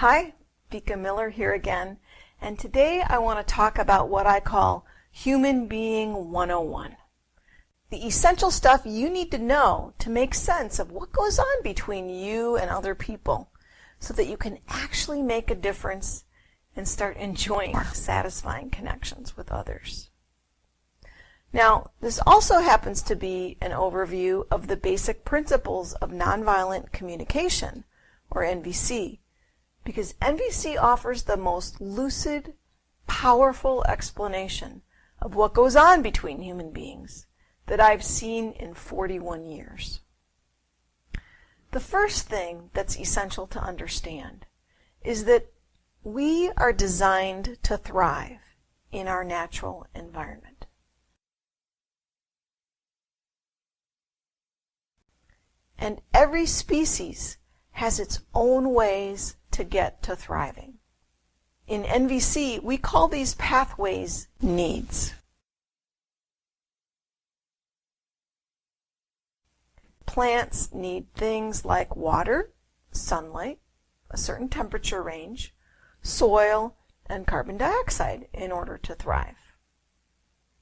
Hi, Vika Miller here again, and today I want to talk about what I call Human Being 101. The essential stuff you need to know to make sense of what goes on between you and other people so that you can actually make a difference and start enjoying satisfying connections with others. Now, this also happens to be an overview of the basic principles of nonviolent communication, or NVC, because NVC offers the most lucid, powerful explanation of what goes on between human beings that I've seen in 41 years. The first thing that's essential to understand is that we are designed to thrive in our natural environment. And every species has its own ways to get to thriving. In NVC, we call these pathways needs. Plants need things like water, sunlight, a certain temperature range, soil, and carbon dioxide in order to thrive.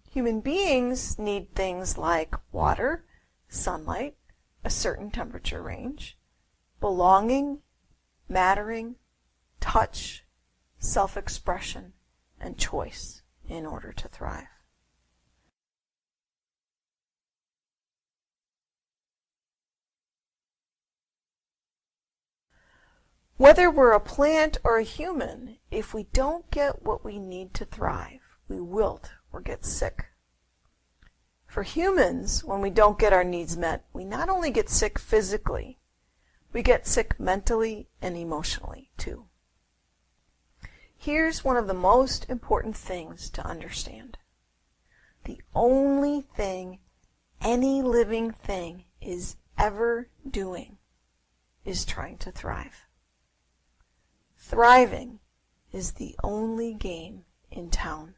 Human beings need things like water, sunlight, a certain temperature range, belonging, mattering, touch, self-expression, and choice in order to thrive. Whether we're a plant or a human, if we don't get what we need to thrive, we wilt or get sick. For humans, when we don't get our needs met, we not only get sick physically, we get sick mentally and emotionally too. Here's one of the most important things to understand. The only thing any living thing is ever doing is trying to thrive. Thriving is the only game in town.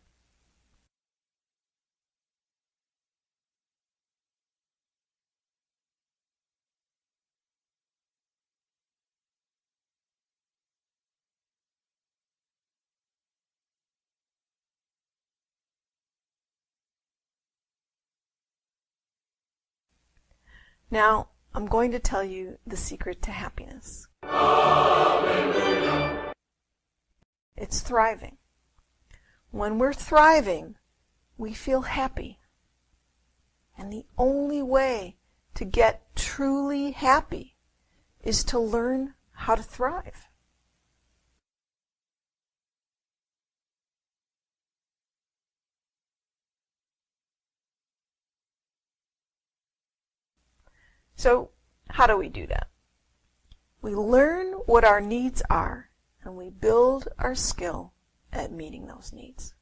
Now, I'm going to tell you the secret to happiness. Hallelujah. It's thriving. When we're thriving, we feel happy. And the only way to get truly happy is to learn how to thrive. So, how do we do that? We learn what our needs are, and we build our skill at meeting those needs.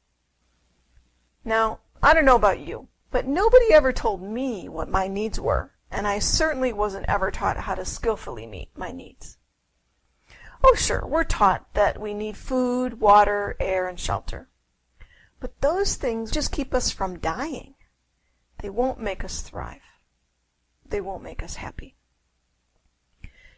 Now, I don't know about you, but nobody ever told me what my needs were, and I certainly wasn't ever taught how to skillfully meet my needs. Oh, sure, we're taught that we need food, water, air, and shelter. But those things just keep us from dying. They won't make us thrive. They won't make us happy.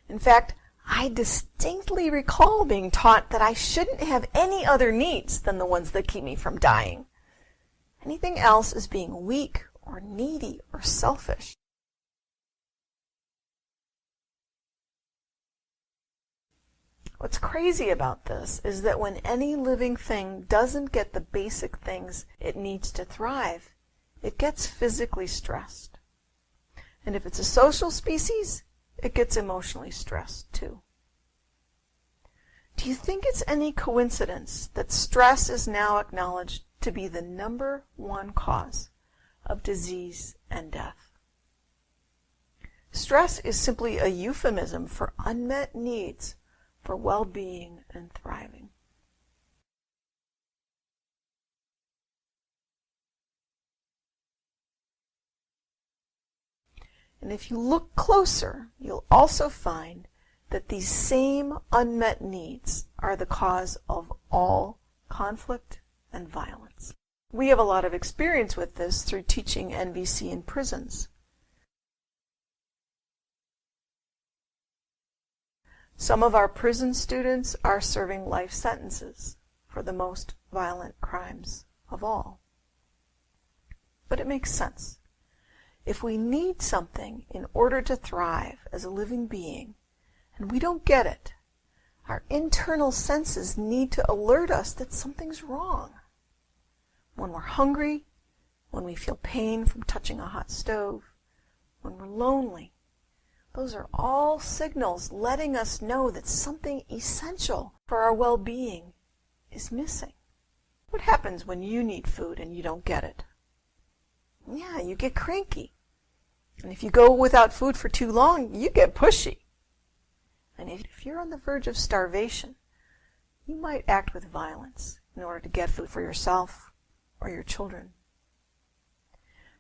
In fact, I distinctly recall being taught that I shouldn't have any other needs than the ones that keep me from dying. Anything else is being weak or needy or selfish. What's crazy about this is that when any living thing doesn't get the basic things it needs to thrive, it gets physically stressed. And if it's a social species, it gets emotionally stressed too. Do you think it's any coincidence that stress is now acknowledged to be the #1 cause of disease and death? Stress is simply a euphemism for unmet needs for well-being and thriving. And if you look closer, you'll also find that these same unmet needs are the cause of all conflict and violence. We have a lot of experience with this through teaching NVC in prisons. Some of our prison students are serving life sentences for the most violent crimes of all. But it makes sense. If we need something in order to thrive as a living being, and we don't get it, our internal senses need to alert us that something's wrong. When we're hungry, when we feel pain from touching a hot stove, when we're lonely, those are all signals letting us know that something essential for our well-being is missing. What happens when you need food and you don't get it? Yeah, you get cranky. And if you go without food for too long, you get pushy. And if you're on the verge of starvation, you might act with violence in order to get food for yourself or your children.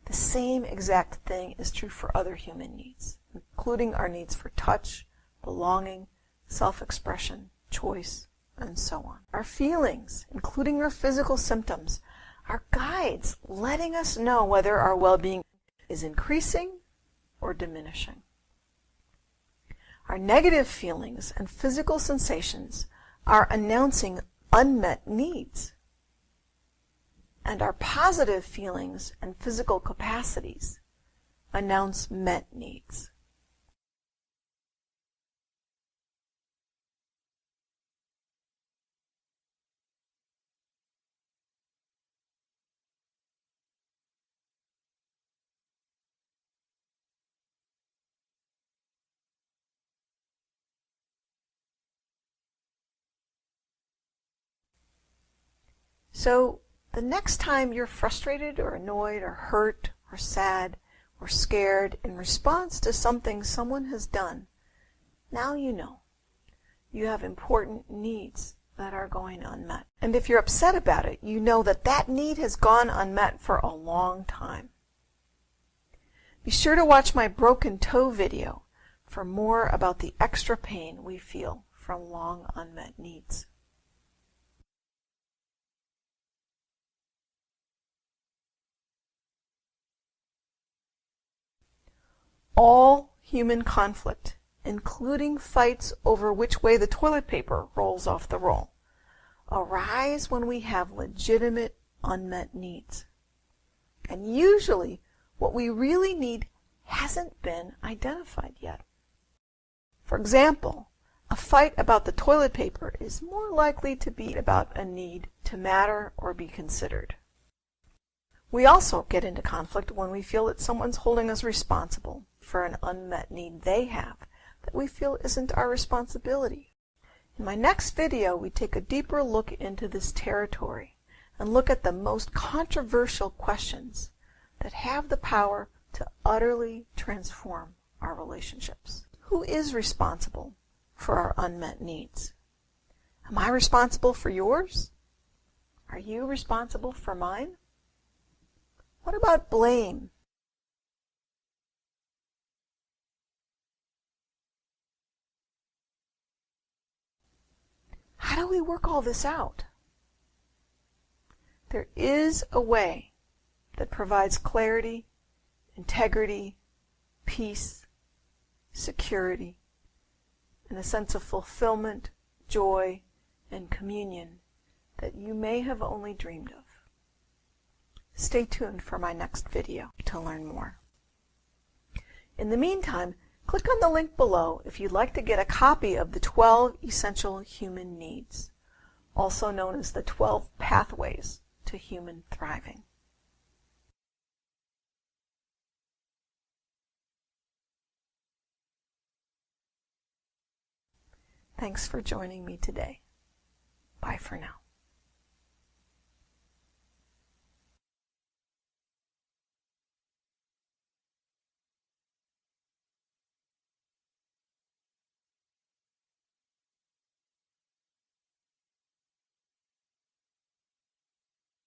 The same exact thing is true for other human needs, including our needs for touch, belonging, self-expression, choice, and so on. Our feelings, including our physical symptoms, are guides letting us know whether our well-being is increasing or diminishing. Our negative feelings and physical sensations are announcing unmet needs. And our positive feelings and physical capacities announce met needs. So, the next time you're frustrated or annoyed or hurt or sad or scared in response to something someone has done, now you know. You have important needs that are going unmet. And if you're upset about it, you know that that need has gone unmet for a long time. Be sure to watch my broken toe video for more about the extra pain we feel from long unmet needs. All human conflict, including fights over which way the toilet paper rolls off the roll, arise when we have legitimate unmet needs. And usually what we really need hasn't been identified yet. For example, a fight about the toilet paper is more likely to be about a need to matter or be considered. We also get into conflict when we feel that someone's holding us responsible for an unmet need they have that we feel isn't our responsibility. In my next video, we take a deeper look into this territory and look at the most controversial questions that have the power to utterly transform our relationships. Who is responsible for our unmet needs? Am I responsible for yours? Are you responsible for mine? What about blame? How do we work all this out? There is a way that provides clarity, integrity, peace, security, and a sense of fulfillment, joy, and communion that you may have only dreamed of. Stay tuned for my next video to learn more. In the meantime, click on the link below if you'd like to get a copy of the 12 Essential Human Needs, also known as the 12 Pathways to Human Thriving. Thanks for joining me today. Bye for now.